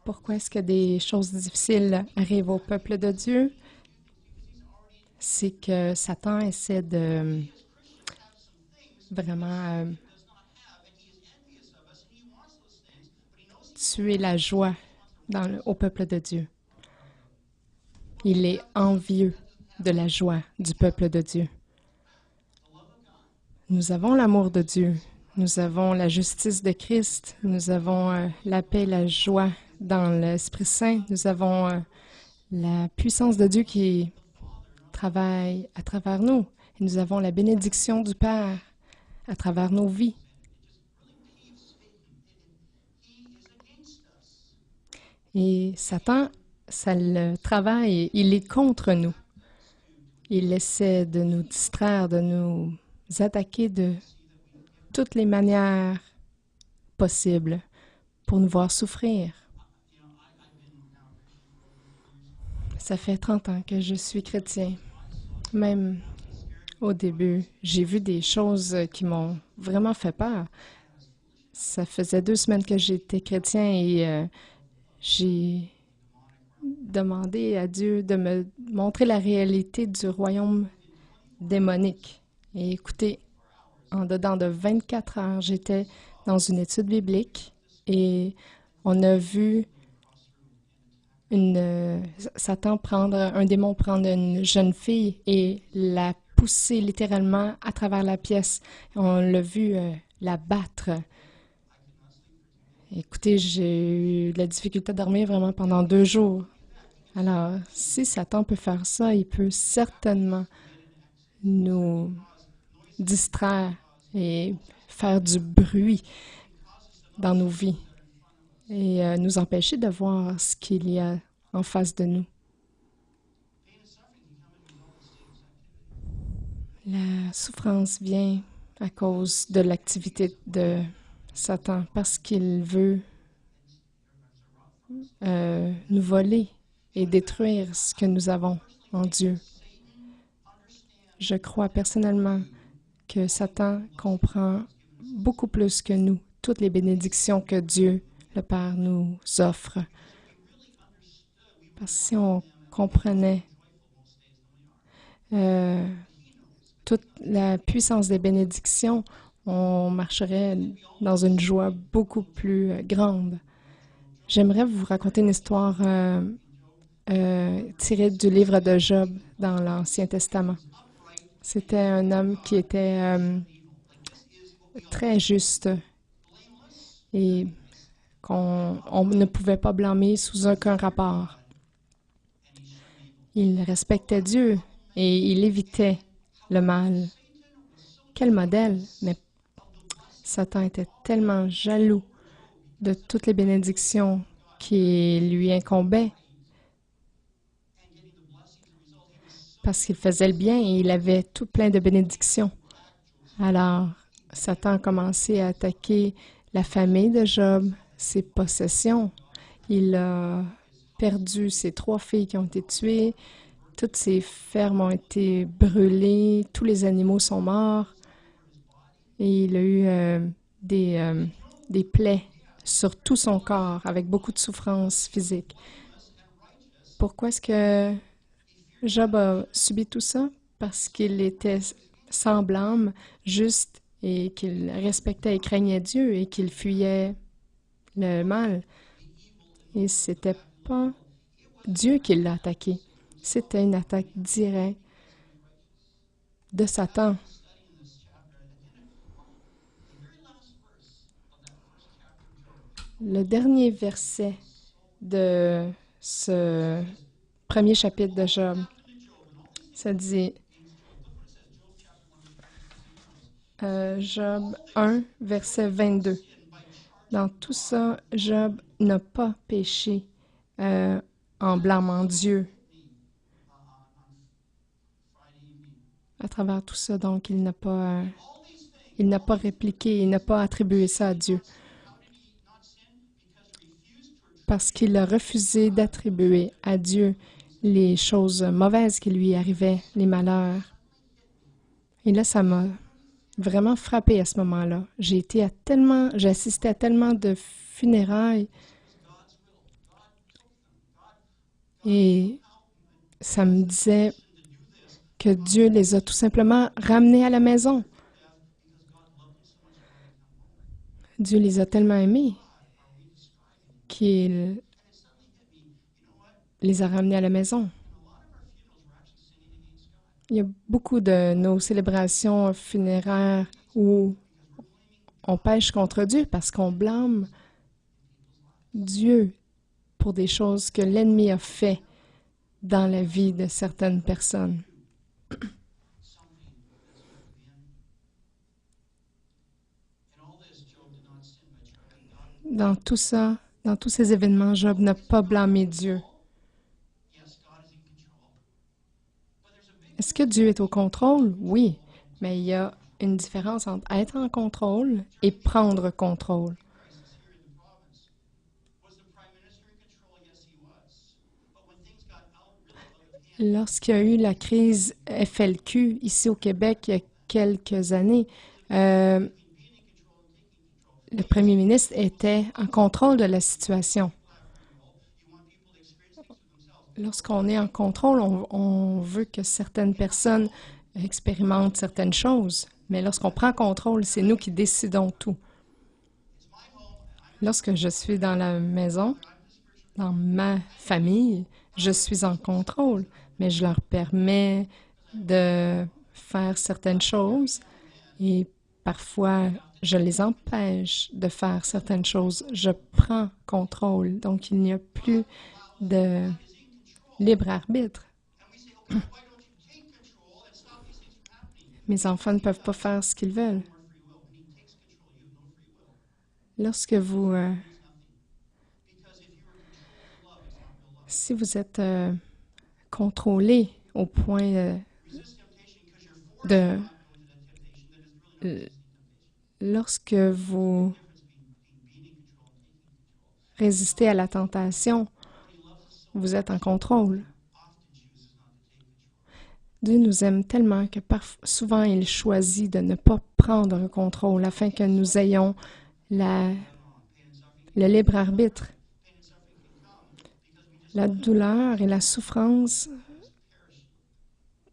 Pourquoi est-ce que des choses difficiles arrivent au peuple de Dieu? C'est que Satan essaie de vraiment tuer la joie au peuple de Dieu. Il est envieux de la joie du peuple de Dieu. Nous avons l'amour de Dieu. Nous avons la justice de Christ. Nous avons la paix, la joie dans l'Esprit Saint. Nous avons la puissance de Dieu qui travaille à travers nous. Et nous avons la bénédiction du Père à travers nos vies. Et Satan, ça le travaille, il est contre nous. Il essaie de nous distraire, de nous attaquer de toutes les manières possibles pour nous voir souffrir. Ça fait 30 ans que je suis chrétien. Même au début, j'ai vu des choses qui m'ont vraiment fait peur. Ça faisait 2 semaines que j'étais chrétien et j'ai demandé à Dieu de me montrer la réalité du royaume démonique. Et écoutez, en dedans de 24 heures, j'étais dans une étude biblique et on a vu Satan prendre, un démon prendre une jeune fille et la pousser littéralement à travers la pièce. On l'a vu la battre. Écoutez, j'ai eu de la difficulté à dormir vraiment pendant 2 jours. Alors, si Satan peut faire ça, il peut certainement nous distraire et faire du bruit dans nos vies et nous empêcher de voir ce qu'il y a en face de nous. La souffrance vient à cause de l'activité de Satan parce qu'il veut nous voler et détruire ce que nous avons en Dieu. Je crois personnellement que Satan comprend beaucoup plus que nous toutes les bénédictions que Dieu, le Père, nous offre. Parce que si on comprenait toute la puissance des bénédictions, on marcherait dans une joie beaucoup plus grande. J'aimerais vous raconter une histoire tirée du livre de Job dans l'Ancien Testament. C'était un homme qui était très juste et qu'on ne pouvait pas blâmer sous aucun rapport. Il respectait Dieu et il évitait le mal. Quel modèle! Mais Satan était tellement jaloux de toutes les bénédictions qui lui incombaient parce qu'il faisait le bien et il avait tout plein de bénédictions. Alors, Satan a commencé à attaquer la famille de Job, ses possessions. Il a perdu ses 3 filles qui ont été tuées, toutes ses fermes ont été brûlées, tous les animaux sont morts et il a eu des plaies sur tout son corps avec beaucoup de souffrance physique. Pourquoi est-ce que Job a subi tout ça? Parce qu'il était sans blâme, juste, et qu'il respectait et craignait Dieu et qu'il fuyait le mal. Et c'était pas Dieu qui l'a attaqué. C'était une attaque directe de Satan. Le dernier verset de ce premier chapitre de Job, ça dit Job 1, verset 22. Dans tout ça, Job n'a pas péché en blâmant Dieu. À travers tout ça, donc, il n'a pas répliqué, il n'a pas attribué ça à Dieu. Parce qu'il a refusé d'attribuer à Dieu les choses mauvaises qui lui arrivaient, les malheurs. Et là, ça m'a vraiment frappée à ce moment-là. J'ai assisté à tellement de funérailles Et ça me disait que Dieu les a tout simplement ramenés à la maison. Dieu les a tellement aimés qu'il les a ramenés à la maison. Il y a beaucoup de nos célébrations funéraires où on pêche contre Dieu parce qu'on blâme Dieu pour des choses que l'ennemi a fait dans la vie de certaines personnes. Dans tout ça, dans tous ces événements, Job n'a pas blâmé Dieu. Est-ce que Dieu est au contrôle? Oui, mais il y a une différence entre être en contrôle et prendre contrôle. Lorsqu'il y a eu la crise FLQ ici au Québec il y a quelques années, le premier ministre était en contrôle de la situation. Lorsqu'on est en contrôle, on veut que certaines personnes expérimentent certaines choses. Mais lorsqu'on prend contrôle, c'est nous qui décidons tout. Lorsque je suis dans la maison, dans ma famille, je suis en contrôle, mais je leur permets de faire certaines choses et parfois je les empêche de faire certaines choses. Je prends contrôle, donc il n'y a plus de libre arbitre. Mes enfants ne peuvent pas faire ce qu'ils veulent. Lorsque vous... si vous êtes contrôlé au point de... lorsque vous résistez à la tentation, vous êtes en contrôle. Dieu nous aime tellement que souvent il choisit de ne pas prendre contrôle afin que nous ayons le libre arbitre. La douleur et la souffrance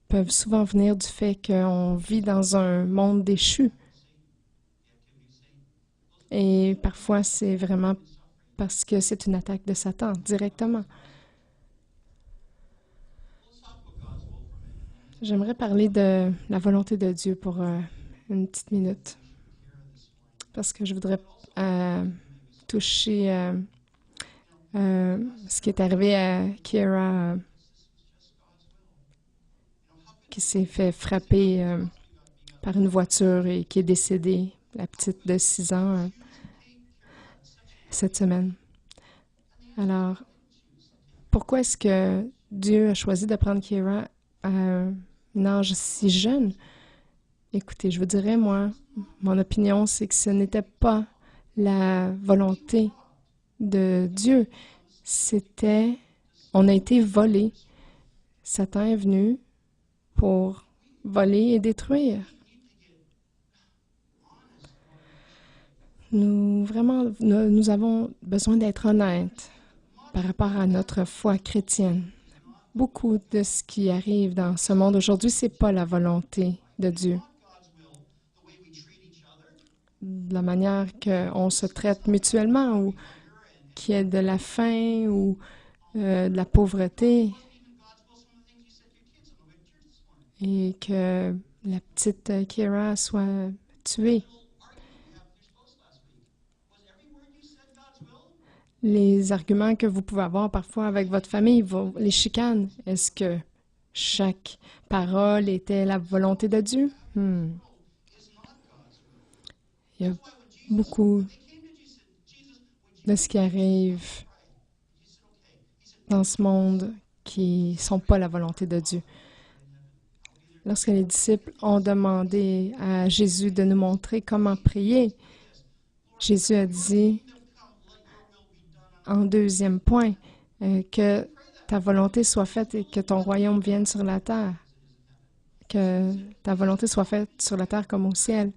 peuvent souvent venir du fait qu'on vit dans un monde déchu. Et parfois, c'est vraiment parce que c'est une attaque de Satan directement. J'aimerais parler de la volonté de Dieu pour une petite minute, parce que je voudrais toucher ce qui est arrivé à Kira, qui s'est fait frapper par une voiture et qui est décédée, la petite de 6 ans, cette semaine. Alors, pourquoi est-ce que Dieu a choisi de prendre Kira à un âge si jeune? Écoutez, je vous dirais, moi, mon opinion, c'est que ce n'était pas la volonté de Dieu. C'était, on a été volés. Satan est venu pour voler et détruire. Nous avons besoin d'être honnêtes par rapport à notre foi chrétienne. Beaucoup de ce qui arrive dans ce monde aujourd'hui, ce n'est pas la volonté de Dieu. De la manière qu'on se traite mutuellement ou qu'il y ait de la faim ou de la pauvreté et que la petite Kira soit tuée. Les arguments que vous pouvez avoir parfois avec votre famille, les chicanes, est-ce que chaque parole était la volonté de Dieu? Il y a beaucoup de ce qui arrive dans ce monde qui ne sont pas la volonté de Dieu. Lorsque les disciples ont demandé à Jésus de nous montrer comment prier, Jésus a dit, en deuxième point, que ta volonté soit faite et que ton royaume vienne sur la terre. Que ta volonté soit faite sur la terre comme au ciel.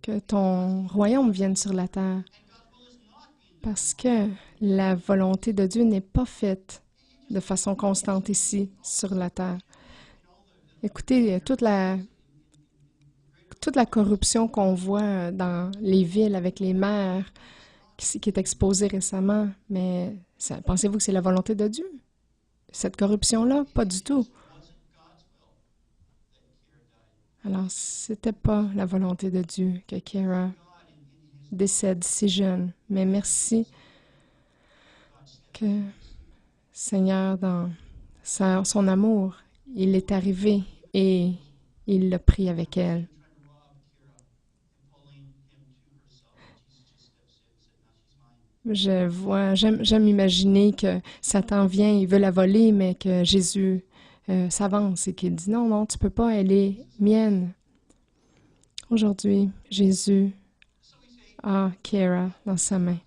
Que ton royaume vienne sur la terre. Parce que la volonté de Dieu n'est pas faite de façon constante ici, sur la terre. Écoutez, toute la corruption qu'on voit dans les villes avec les maires qui est exposée récemment, mais pensez-vous que c'est la volonté de Dieu? Cette corruption-là? Pas du tout. Alors, c'était pas la volonté de Dieu que Kara décède si jeune, mais merci que Seigneur, dans son amour, il est arrivé et il l'a pris avec elle. J'aime imaginer que Satan vient, il veut la voler, mais que Jésus s'avance et qu'il dit non, non, tu peux pas, elle est mienne. Aujourd'hui, Jésus a Kara dans sa main.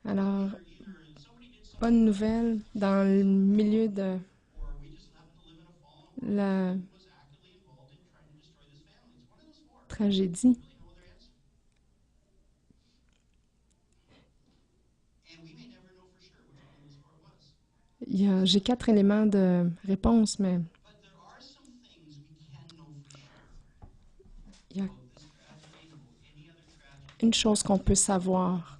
Alors, bonne nouvelle dans le milieu de la tragédie. J'ai 4 éléments de réponse, mais il y a une chose qu'on peut savoir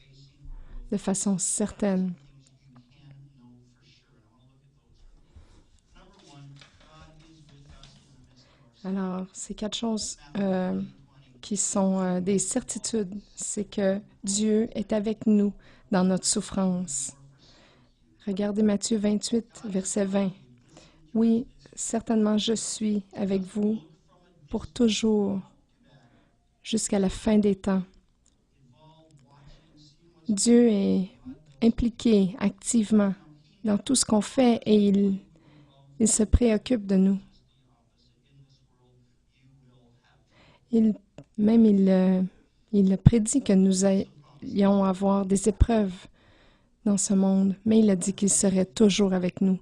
de façon certaine. Alors, ces 4 choses qui sont des certitudes, c'est que Dieu est avec nous dans notre souffrance. Regardez Matthieu 28, verset 20. Oui, certainement je suis avec vous pour toujours, jusqu'à la fin des temps. Dieu est impliqué activement dans tout ce qu'on fait et il se préoccupe de nous. Il prédit que nous allions avoir des épreuves dans ce monde, mais il a dit qu'il serait toujours avec nous.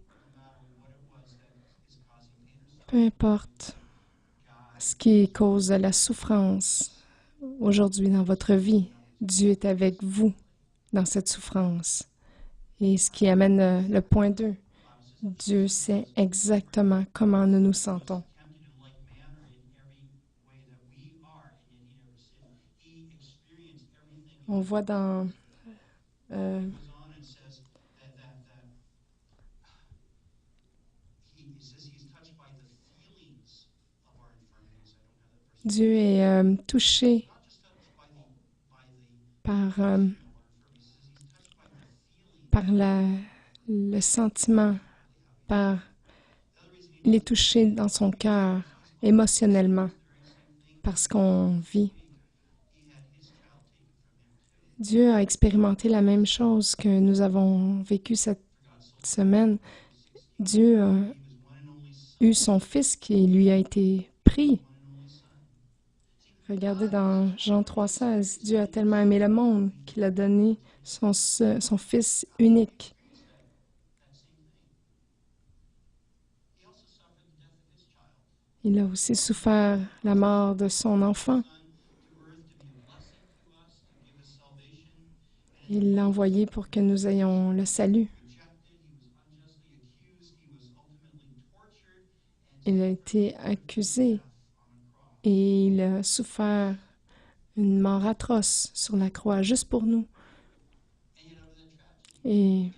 Peu importe ce qui cause la souffrance aujourd'hui dans votre vie, Dieu est avec vous dans cette souffrance. Et ce qui amène le point 2, Dieu sait exactement comment nous nous sentons. On voit dans Dieu est touché par le sentiment, il est touché dans son cœur émotionnellement parce qu'on vit. Dieu a expérimenté la même chose que nous avons vécu cette semaine. Dieu a eu son fils qui lui a été pris. Regardez dans Jean 3,16, Dieu a tellement aimé le monde qu'il a donné son fils unique. Il a aussi souffert la mort de son enfant. Il l'a envoyé pour que nous ayons le salut. Il a été accusé et il a souffert une mort atroce sur la croix, juste pour nous. Et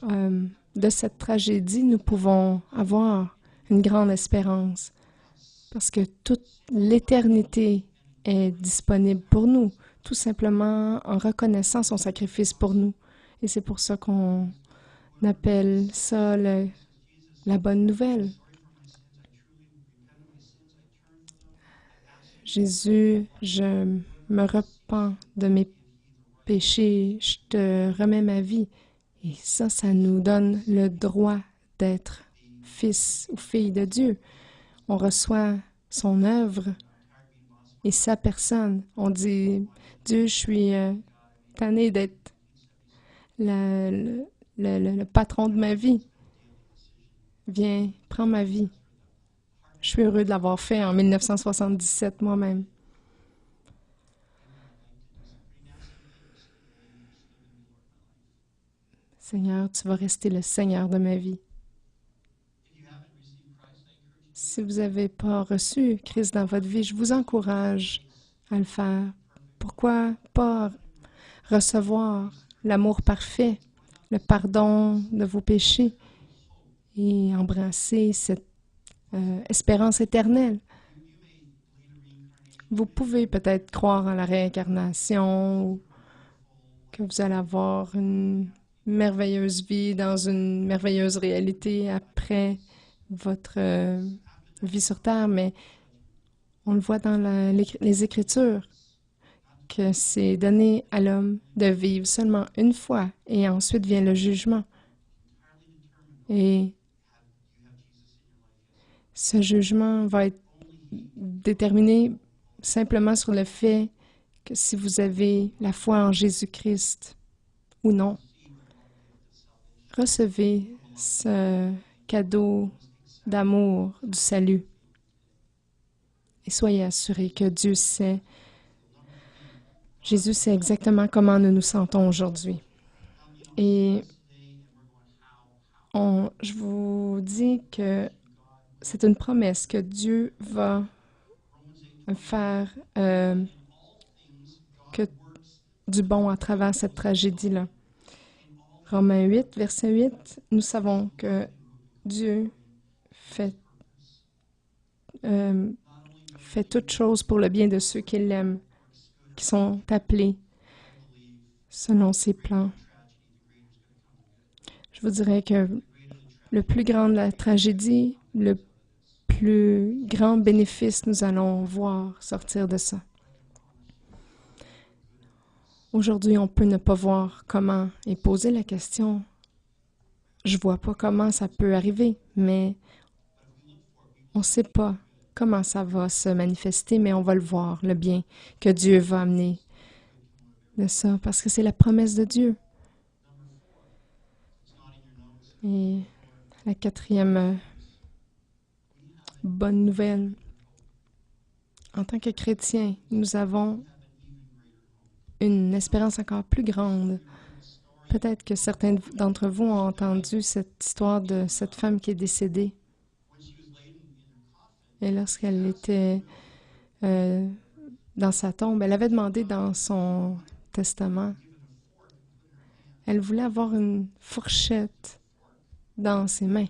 de cette tragédie, nous pouvons avoir une grande espérance parce que toute l'éternité est disponible pour nous, tout simplement en reconnaissant son sacrifice pour nous. Et c'est pour ça qu'on appelle ça la bonne nouvelle. Jésus, je me repens de mes péchés, je te remets ma vie. Et ça nous donne le droit d'être fils ou fille de Dieu. On reçoit son œuvre et sa personne. On dit, Dieu, je suis tanné d'être le patron de ma vie. Viens, prends ma vie. Je suis heureux de l'avoir fait en 1977 moi-même. Seigneur, tu vas rester le Seigneur de ma vie. Si vous n'avez pas reçu Christ dans votre vie, je vous encourage à le faire. Pourquoi pas recevoir l'amour parfait, le pardon de vos péchés et embrasser cette espérance éternelle? Vous pouvez peut-être croire en la réincarnation ou que vous allez avoir une merveilleuse vie dans une merveilleuse réalité après votre vie sur Terre, mais on le voit dans les Écritures que c'est donné à l'homme de vivre seulement une fois et ensuite vient le jugement. Et ce jugement va être déterminé simplement sur le fait que si vous avez la foi en Jésus-Christ ou non. Recevez ce cadeau d'amour, du salut. Et soyez assurés que Dieu sait, Jésus sait exactement comment nous nous sentons aujourd'hui. Et je vous dis que c'est une promesse que Dieu va faire que du bon à travers cette tragédie-là. Romains 8, verset 8, nous savons que Dieu fait toutes choses pour le bien de ceux qui l'aiment, qui sont appelés selon ses plans. Je vous dirais que le plus grand de la tragédie, le plus grand bénéfice nous allons voir sortir de ça. Aujourd'hui, on peut ne pas voir comment et poser la question. Je vois pas comment ça peut arriver, mais on ne sait pas comment ça va se manifester, mais on va le voir, le bien que Dieu va amener de ça, parce que c'est la promesse de Dieu. Et la quatrième bonne nouvelle, en tant que chrétiens, nous avons une espérance encore plus grande. Peut-être que certains d'entre vous ont entendu cette histoire de cette femme qui est décédée. Et lorsqu'elle était dans sa tombe, elle avait demandé dans son testament, elle voulait avoir une fourchette dans ses mains.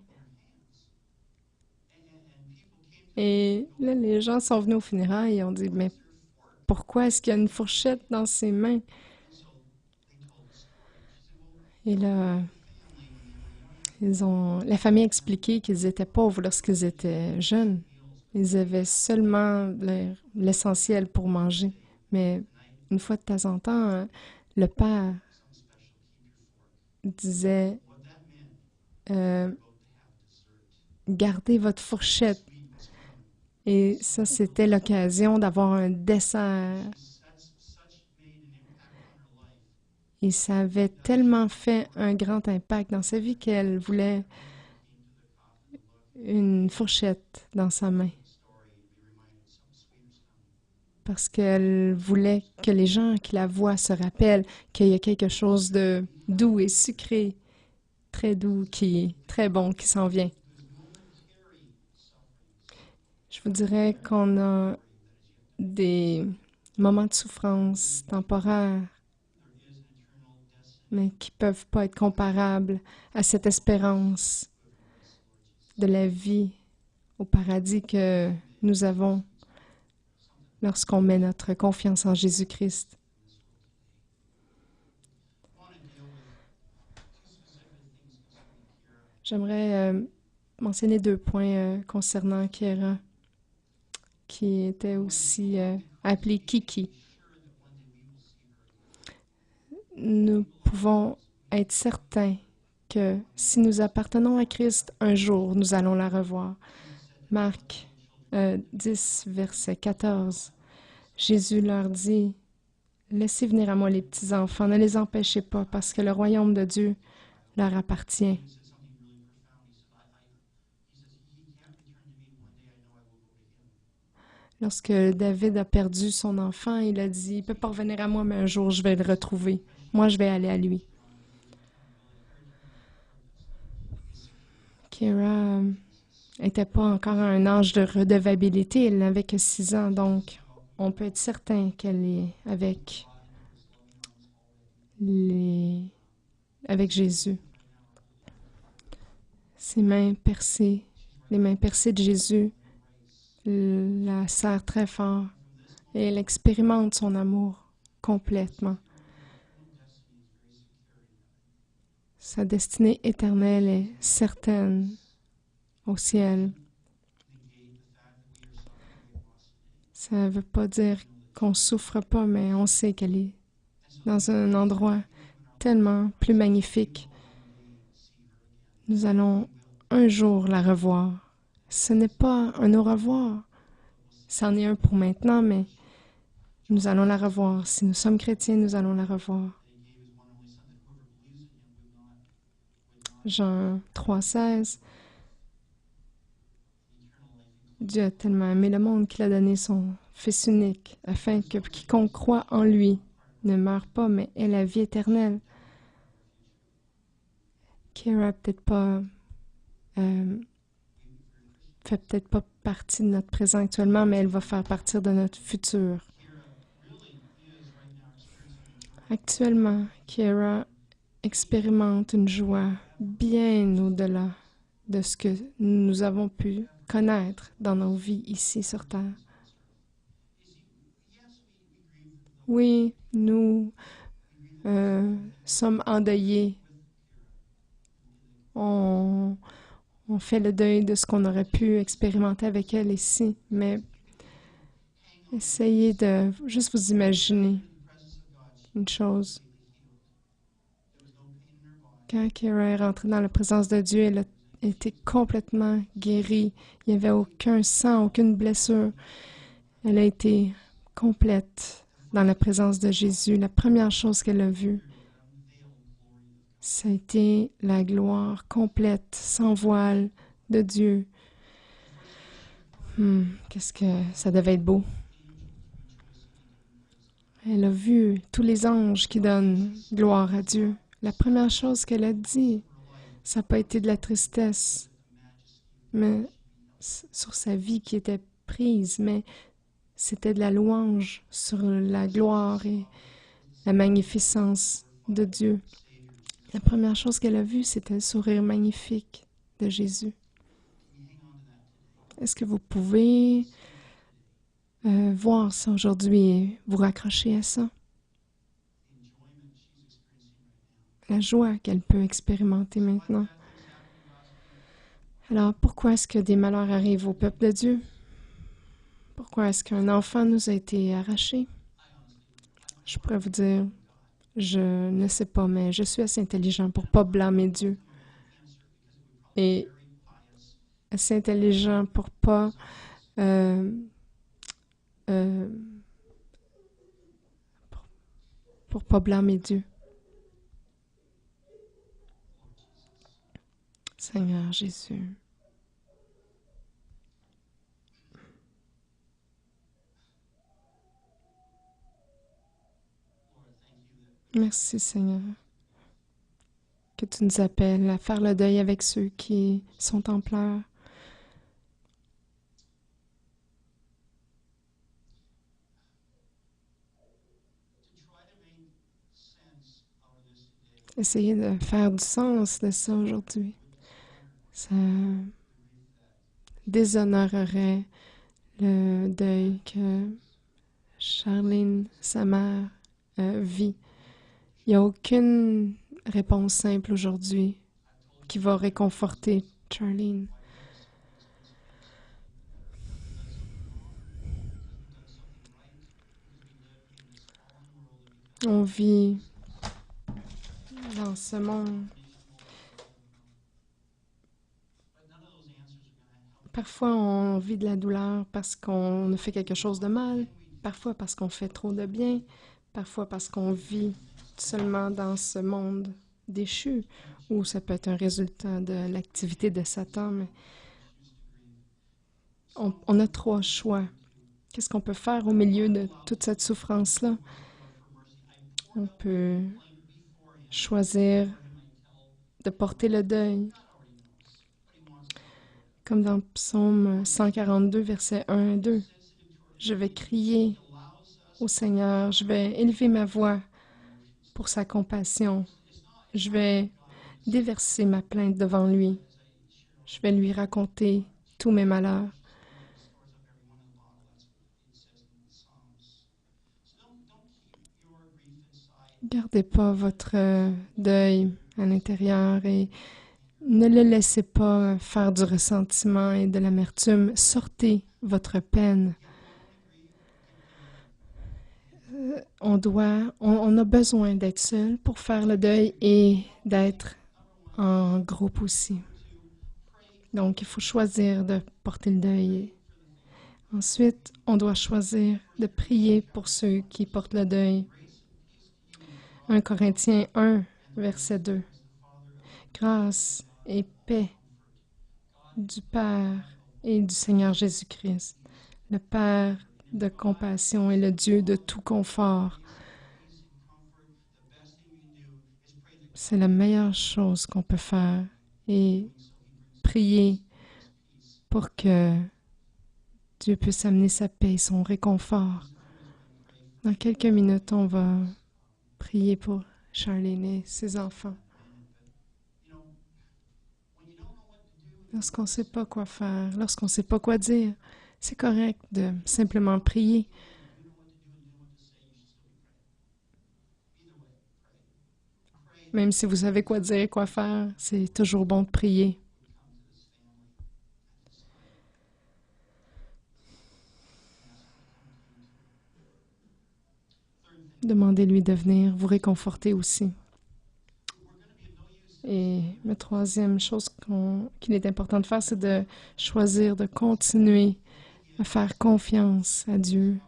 Et là, les gens sont venus aux funérailles et ont dit, mais pourquoi est-ce qu'il y a une fourchette dans ses mains? Et là, la famille a expliqué qu'ils étaient pauvres lorsqu'ils étaient jeunes. Ils avaient seulement l'essentiel pour manger. Mais une fois de temps en temps, le père disait gardez votre fourchette. Et ça, c'était l'occasion d'avoir un dessert. Et ça avait tellement fait un grand impact dans sa vie qu'elle voulait une fourchette dans sa main. Parce qu'elle voulait que les gens qui la voient se rappellent qu'il y a quelque chose de doux et sucré, très doux, très bon, qui s'en vient. Je vous dirais qu'on a des moments de souffrance temporaires, mais qui ne peuvent pas être comparables à cette espérance de la vie au paradis que nous avons lorsqu'on met notre confiance en Jésus-Christ. J'aimerais mentionner 2 points concernant Kiera, qui était aussi appelée Kiki. Nous pouvons être certains que si nous appartenons à Christ, un jour, nous allons la revoir. Marc 10, verset 14. Jésus leur dit, « Laissez venir à moi les petits-enfants, ne les empêchez pas, parce que le royaume de Dieu leur appartient. » Lorsque David a perdu son enfant, il a dit, « Il ne peut pas revenir à moi, mais un jour, je vais le retrouver. Moi, je vais aller à lui. » Kira n'était pas encore à un âge de redevabilité. Elle n'avait que 6 ans, donc on peut être certain qu'elle est avec Jésus. Ses mains percées, les mains percées de Jésus, la serrent très fort et elle expérimente son amour complètement. Sa destinée éternelle est certaine au ciel. Ça ne veut pas dire qu'on ne souffre pas, mais on sait qu'elle est dans un endroit tellement plus magnifique. Nous allons un jour la revoir. Ce n'est pas un au revoir. C'en est un pour maintenant, mais nous allons la revoir. Si nous sommes chrétiens, nous allons la revoir. Jean 3,16. Dieu a tellement aimé le monde qu'il a donné son Fils unique, afin que quiconque croit en lui ne meure pas, mais ait la vie éternelle. Kira peut-être pas fait peut-être pas partie de notre présent actuellement, mais elle va faire partie de notre futur. Actuellement, Kira expérimente une joie bien au-delà de ce que nous avons pu connaître dans nos vies ici sur Terre. Oui, nous sommes endeuillés. On fait le deuil de ce qu'on aurait pu expérimenter avec elle ici, mais essayez de juste vous imaginer une chose. Quand Kira est rentrée dans la présence de Dieu, elle a été complètement guérie. Il n'y avait aucun sang, aucune blessure. Elle a été complète dans la présence de Jésus. La première chose qu'elle a vue, ça a été la gloire complète, sans voile de Dieu. Qu'est-ce que ça devait être beau. Elle a vu tous les anges qui donnent gloire à Dieu. La première chose qu'elle a dit, ça n'a pas été de la tristesse, mais sur sa vie qui était prise, mais c'était de la louange sur la gloire et la magnificence de Dieu. La première chose qu'elle a vue, c'était le sourire magnifique de Jésus. Est-ce que vous pouvez voir ça aujourd'hui et vous raccrocher à ça? La joie qu'elle peut expérimenter maintenant. Alors, pourquoi est-ce que des malheurs arrivent au peuple de Dieu? Pourquoi est-ce qu'un enfant nous a été arraché? Je pourrais vous dire, je ne sais pas, mais je suis assez intelligent pour ne pas blâmer Dieu. Et assez intelligent pour pas blâmer Dieu. Seigneur Jésus. Merci Seigneur, que tu nous appelles à faire le deuil avec ceux qui sont en pleurs. Essayez de faire du sens de ça aujourd'hui. Ça déshonorerait le deuil que Charlene, sa mère, vit. Il n'y a aucune réponse simple aujourd'hui qui va réconforter Charlene. On vit dans ce monde. Parfois, on vit de la douleur parce qu'on a fait quelque chose de mal, parfois parce qu'on fait trop de bien, parfois parce qu'on vit seulement dans ce monde déchu, ou ça peut être un résultat de l'activité de Satan, mais on a 3 choix. qu'est-ce qu'on peut faire au milieu de toute cette souffrance-là? On peut choisir de porter le deuil, comme dans Psaume 142, versets 1 et 2. Je vais crier au Seigneur, je vais élever ma voix pour sa compassion. Je vais déverser ma plainte devant lui. Je vais lui raconter tous mes malheurs. Gardez pas votre deuil à l'intérieur et ne le laissez pas faire du ressentiment et de l'amertume. Sortez votre peine. On a besoin d'être seul pour faire le deuil et d'être en groupe aussi. Donc, il faut choisir de porter le deuil. Ensuite, on doit choisir de prier pour ceux qui portent le deuil. 1 Corinthiens 1, verset 2. Grâce et paix du Père et du Seigneur Jésus-Christ, le Père de compassion et le Dieu de tout confort. C'est la meilleure chose qu'on peut faire et prier pour que Dieu puisse amener sa paix et son réconfort. Dans quelques minutes, on va prier pour Charlene et ses enfants. Lorsqu'on ne sait pas quoi faire, lorsqu'on ne sait pas quoi dire, c'est correct de simplement prier. Même si vous savez quoi dire et quoi faire, c'est toujours bon de prier. Demandez-lui de venir vous réconforter aussi. Et la troisième chose qu'il est important de faire, c'est de choisir de continuer à faire confiance à Dieu.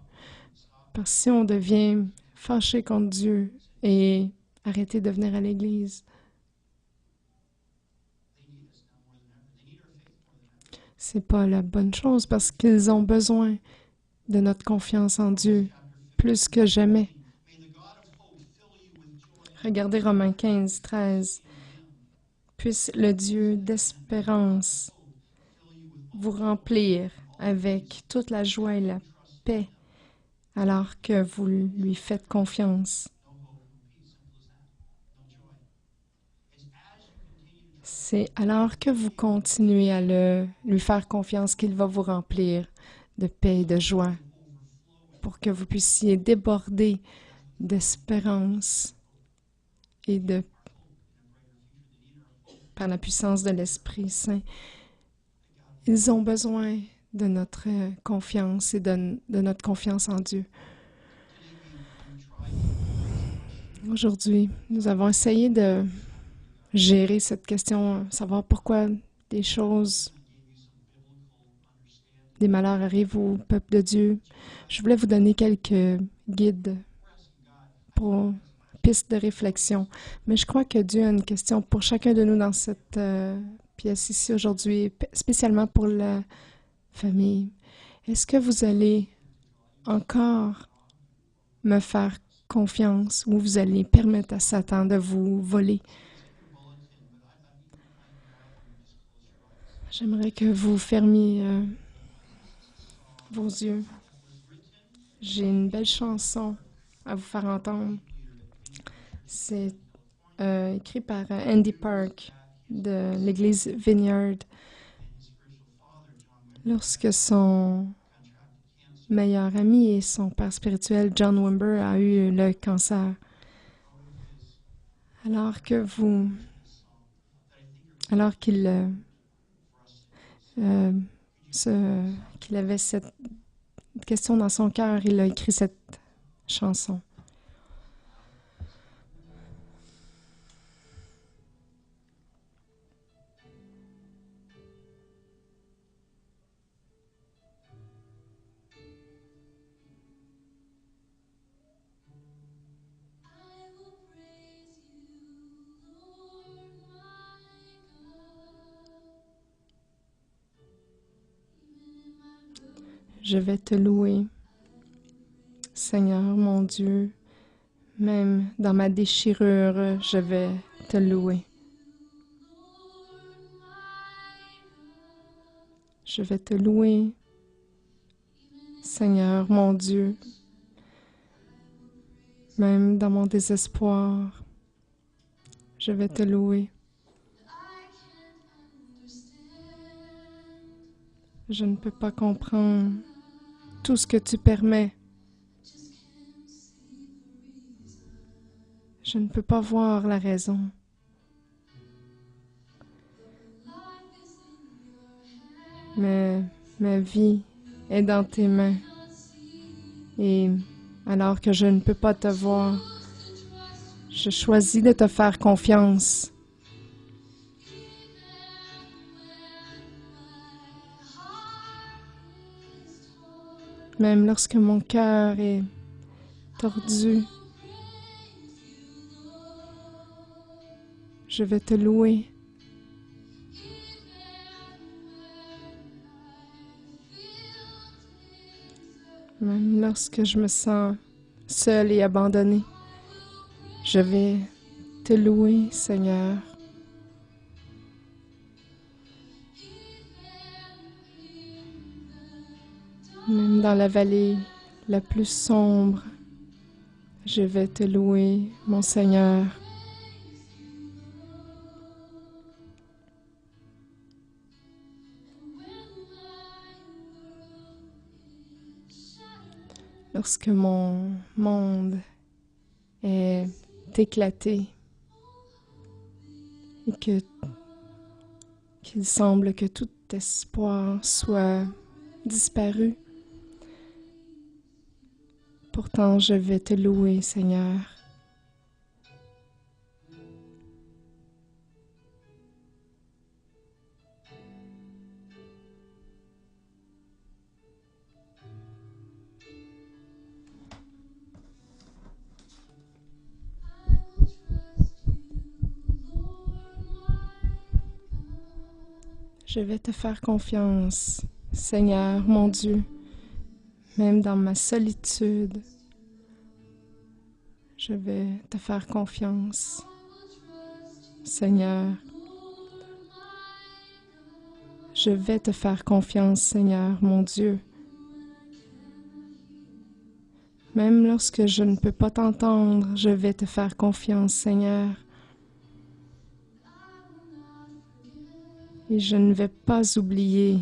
Parce que si on devient fâché contre Dieu et arrêter de venir à l'Église, c'est pas la bonne chose parce qu'ils ont besoin de notre confiance en Dieu plus que jamais. Regardez Romains 15, 13. Puisse le Dieu d'espérance vous remplir avec toute la joie et la paix alors que vous lui faites confiance. C'est alors que vous continuez à lui faire confiance qu'il va vous remplir de paix et de joie pour que vous puissiez déborder d'espérance et par la puissance de l'Esprit Saint. Ils ont besoin de notre confiance et de notre confiance en Dieu. Aujourd'hui, nous avons essayé de gérer cette question, savoir pourquoi des malheurs arrivent au peuple de Dieu. Je voulais vous donner quelques guides pour pistes de réflexion. Mais je crois que Dieu a une question pour chacun de nous dans cette pièce ici aujourd'hui, spécialement pour la famille. Est-ce que vous allez encore me faire confiance ou vous allez permettre à Satan de vous voler? J'aimerais que vous fermiez vos yeux. J'ai une belle chanson à vous faire entendre. C'est écrit par Andy Park de l'église Vineyard. Lorsque son meilleur ami et son père spirituel, John Wimber, a eu le cancer. Alors qu'il avait cette question dans son cœur, il a écrit cette chanson. Je vais te louer Seigneur, mon Dieu, même dans ma déchirure, je vais te louer. Je vais te louer, Seigneur, mon Dieu, même dans mon désespoir, je vais te louer. Je ne peux pas comprendre tout ce que tu permets. Je ne peux pas voir la raison. Mais ma vie est dans tes mains. Et alors que je ne peux pas te voir, je choisis de te faire confiance. Même lorsque mon cœur est tordu, je vais te louer. Même lorsque je me sens seule et abandonnée, je vais te louer, Seigneur. Même dans la vallée la plus sombre, je vais te louer, mon Seigneur. Lorsque mon monde est éclaté et qu'il semble que tout espoir soit disparu, pourtant je vais te louer, Seigneur. Je vais te faire confiance, Seigneur, mon Dieu, même dans ma solitude. Je vais te faire confiance, Seigneur. Je vais te faire confiance, Seigneur, mon Dieu. Même lorsque je ne peux pas t'entendre, je vais te faire confiance, Seigneur. Et je ne vais pas oublier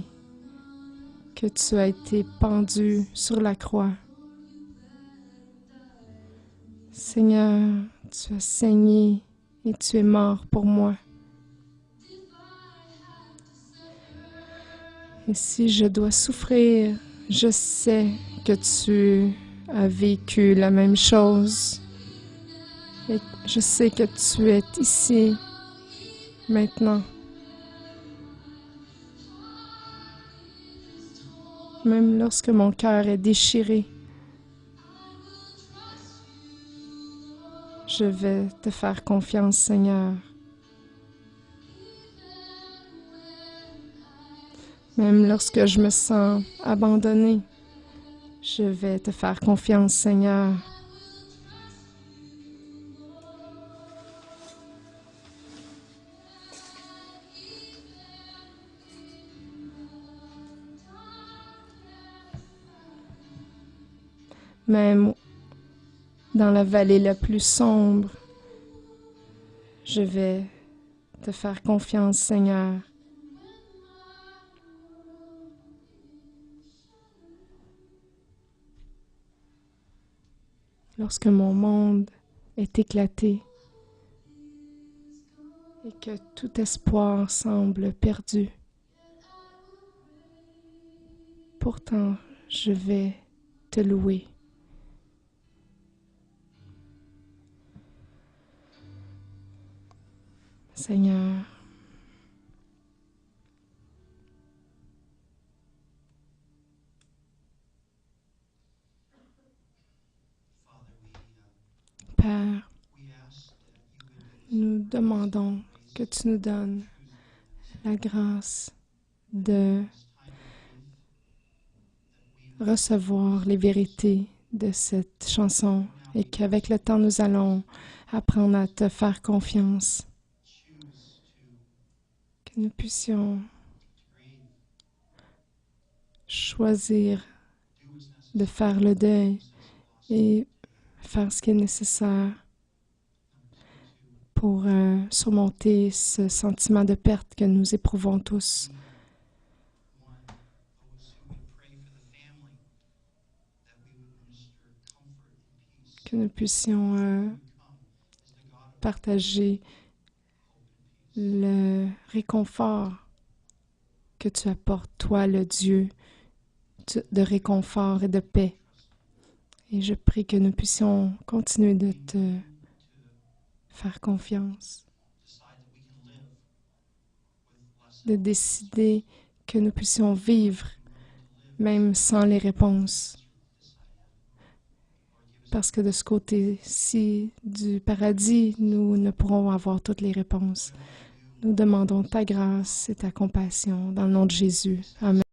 que tu as été pendu sur la croix. Seigneur, tu as saigné et tu es mort pour moi. Et si je dois souffrir, je sais que tu as vécu la même chose. Et je sais que tu es ici, maintenant. Même lorsque mon cœur est déchiré, je vais te faire confiance, Seigneur. Même lorsque je me sens abandonnée, je vais te faire confiance, Seigneur. Même dans la vallée la plus sombre, je vais te faire confiance, Seigneur. Lorsque mon monde est éclaté et que tout espoir semble perdu, pourtant je vais te louer. Seigneur, Père, nous demandons que tu nous donnes la grâce de recevoir les vérités de cette chanson et qu'avec le temps, nous allons apprendre à te faire confiance. Que nous puissions choisir de faire le deuil et faire ce qui est nécessaire pour surmonter ce sentiment de perte que nous éprouvons tous. Que nous puissions partager le réconfort que tu apportes, toi, le Dieu de réconfort et de paix. Et je prie que nous puissions continuer de te faire confiance, de décider que nous puissions vivre même sans les réponses. Parce que de ce côté-ci du paradis, nous ne pourrons avoir toutes les réponses. Nous demandons ta grâce et ta compassion dans le nom de Jésus. Amen.